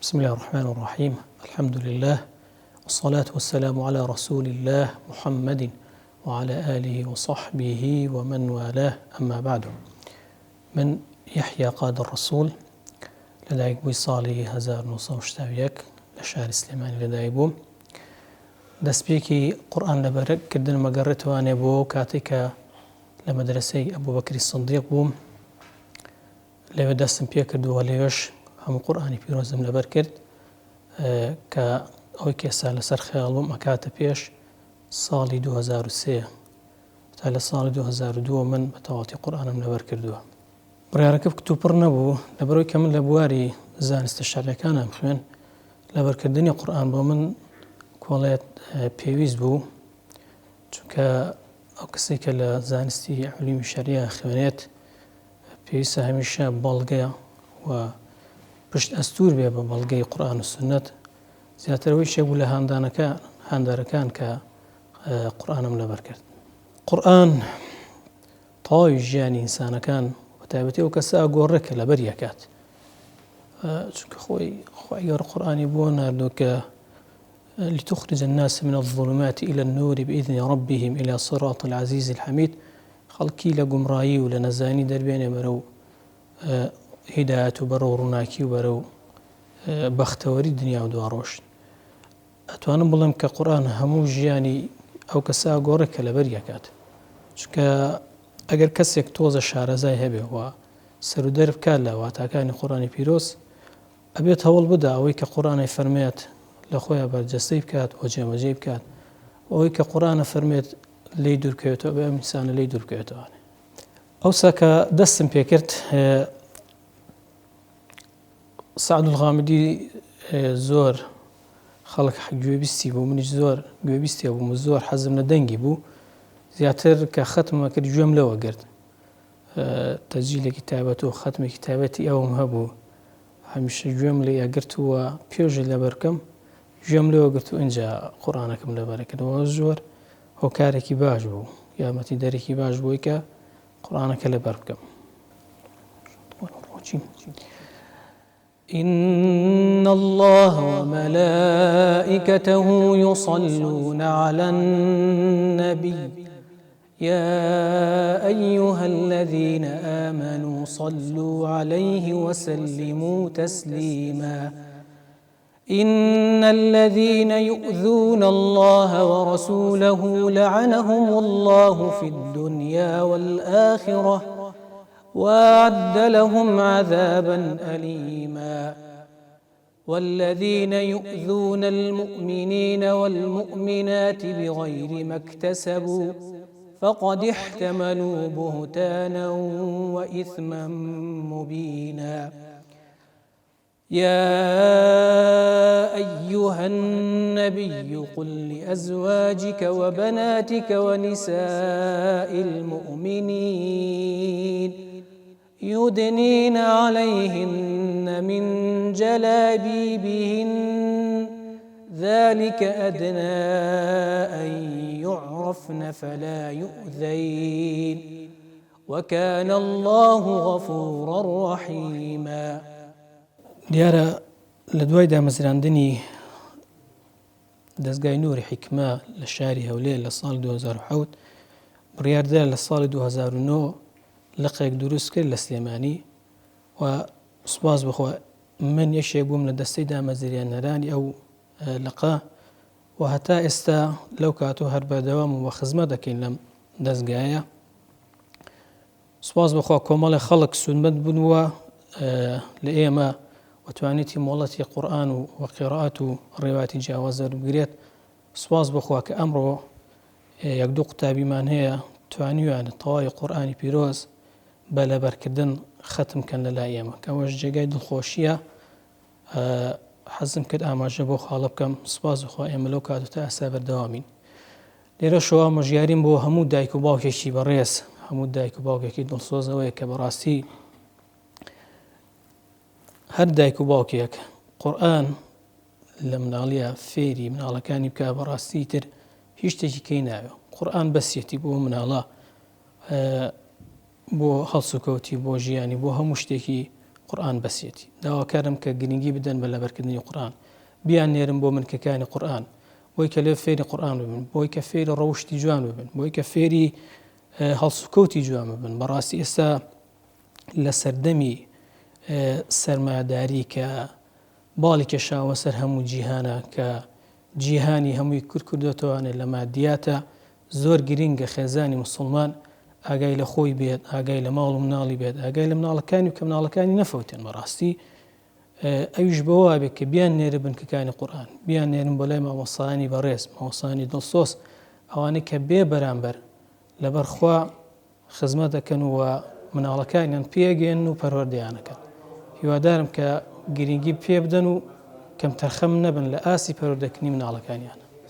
بسم الله الرحمن الرحيم. الحمد لله والصلاة والسلام على رسول الله محمد وعلى آله وصحبه ومن والاه. أما بعد، من يحيى قاد الرسول لدايك بوي صالي 1971 لشهر سليماني لدايك بوم دەستپێکی قورآن لەبەر کردن مەگەڕێتوانێ بۆ کاتێکە لە مەدرسەی ئەبوو بەکری سندیق بووم، لەوێ دەستم پێ کردووە، لەوێش هەموو قورآنی پیرۆزم لەبەر کرد کە ئەوەی کێسا لەسەر خەیاڵ بووم ئەکاتە پێش ساڵی 2003 تا لە ساڵی 2002 من بە تەواوەتی قورآنم لەبەر کردووە. بڕیارەکە کتوپڕ نەبوو، لەبەرەوەی کە من لە بواری زانستە شەرعیەکانم خوێن، لەبەرکردنی قورآن بۆ من کۆڵێت پێویست بوو، چونکە ئەو کەسێک کە لە زانستی عەلومی شەریعە خوێنێت پێویستە هەمیشە بەڵگەیە و پشت ئەستور بێ بە بەڵگەی قورآن و سنت، زیاترەوەی شێک بوو لە هاندارەکان کە قورآنم لەبەر کرد. قورآن تەواوی ژیانی ئینسانەکان بە تایبەتی ئەو کەسە ئاگۆڕێکە لەبەر یەکات، چونکە خۆی گەورە قورآنی بۆ ناردووە کە لتخرج الناس من الظلمات إلى النور بإذن ربهم إلى صراط العزيز الحميد. خەڵکی لە گومڕایی و لە نەزانی دەربێنێ بەرەو هیدایەت و بەرەو ڕووناکی و بەرەو بەختەوەری دنیا و دواڕۆژ. ئەتوانم بڵێم کە قورآن هەموو ژیانی ئەو کەسە ئاگۆڕێکە لەبەر یەکات، چونکە ئەگەر کەسێک تۆزە شارەزای هەبێ و سەر و دەرف بکات لە واتاکانی قورآنی پیرۆز، ئەبێت هەوڵ بدا ئەوەی کە قورآنی فەرمێت لە خۆیان بەرجەستەی بکات و جێمەجێ بکات، ئەوەی کە قورآنە فەرمێت لێی دوورکەوێتەوە بە ئەم ئینسانە لێی دوورکەوێتەوە. ئەوسا کە دەستم پێکرد، سەعد الغامدی زۆر خەڵک گوێبیستی بوو، منیش زۆر گوێبیستی بووم و زۆر حەزم لە دەنگی بوو، زیاتر کە ختمە کرد گوێم لەوە گرت، تەسجیلێکی تایبەت و ختمێکی تایبەتی ئەوم هەبوو، هەمیشە گوێم لێ ئەگرتووە، پێشی لەبەر بکەم گوێم لێوە گرت و ئینجا قورآنەکەم لەبەرە کردەوە. زۆر هۆکارێکی باش بوو، یارمەتی دەرێکی باش بووی کە قورآنەکە لەبەر بکەم. إن الله وملائكته يصلون على النبي يا أيها الذين آمنوا صلوا عليه وسلموا تسليما إن الذين يؤذون الله ورسوله لعنهم الله في الدنيا والآخرة وأعد لهم عذابا أليما والذين يؤذون المؤمنين والمؤمنات بغير ما اكتسبوا فقد احتملوا بهتانا وإثما مبينا يا أيها النبي قل لأزواجك وبناتك ونساء المؤمنين يدنين عليهن من جلابيبهن ذلك أدنى أن يعرفن فلا يؤذين وكان الله غفورا رحيما. دیارە لە دوای دامەزراندنی دەستگای نووری حیکمە لە شاری هەولێر لە ساڵی 2007 بڕیاردرا لە ساڵی 2009 لقێک دروست کرد لە سلێمانی، و سوپاس بخوا من یەکێک بووم لە دەستەی دامەزراندنەرانی ئەو لقە، و هەتا ئێستا لەو کاتۆ هەر بەردەوام و خزمەت دەکەین لەم دەستگایە. سوپاس بخوا کۆمەڵی خەڵک سودمەند بوونەوە لە ئێمە وتوانێتی مۆڵەتی قورآن و قیرائەت و ڕێواتی جیاوازە بگرێت. سوپاس بخوا کە ئەمڕۆ یەک دوو قوتابیمان هەیە توانیویانە تەواوی قورآنی پیرۆز بە لەبەرکردن ختمکەن لەلای ئێمە، کە ئەوەش جێگای دڵخۆشیە. حەزم کرد ئاماژە بۆ خاڵە بکەم. سوپاس بخوا ئێمە لەو کاتۆ تا ئێستا بەردەوامین. لێرە شەوا مەژیاریم بۆ هەموو دایک و باوکێکی بەڕێز، هەموو دایک و باوکێکی دڵسۆزەوەیە کە بەڕاستی هەر دایک و باوکێک قورآن لە مناڵیە فێری مناڵەکانی بکە، بەڕاستی تر هیچ شتێکی کەی ناوێ. قورآن بەسیەتی بۆ مناڵە، بۆ هەڵسوکەوتی، بۆ ژیانی، بۆ هەموو شتێکی قورآن بەسێتی داواکارم کە گرنگی بدەن بە لەبەرکردنی قورآن بیان نێرن بۆ منکەکانی قورآن بۆی کە لێ فێری قورآن ببن بۆی کە فێری ڕەوشتی جوان ببن بۆی کە فێری هەڵسوکەوتی جوان ببن بەڕاستی ئێستا لە سەردەمی سەرمایەداری کە باڵی کێشاوە سەر هەموو جیهانە کە جیهانی هەمووی کردوێتەوەوانێت لە مادیاتە زۆر گرنگە خێزانی مسلمان ئاگای لە خۆی بێت ئاگای لە ماڵ و مناڵی بێت ئاگای لە مناڵەکانی و کە مناڵەکانی نەفەوتێن بەڕاستی ئەویش بەوە بێت کە بیان نێرە بنکەکانی قورآن بیان نێرن بۆ لای مامۆستایانی بەڕێز مامۆستایانی دڵسۆز ئەوانەی کە بێ بەرامبەر لەبەرخوا خزمەت دەکەن و مناڵەکانیان پێگەێن و پەروەردەیانەکەن هیوادارم کە گرنگی پێ بدەن و کەم تەرخەم نەبن لە ئاسی پەروەردەکردنی مناڵەکانیان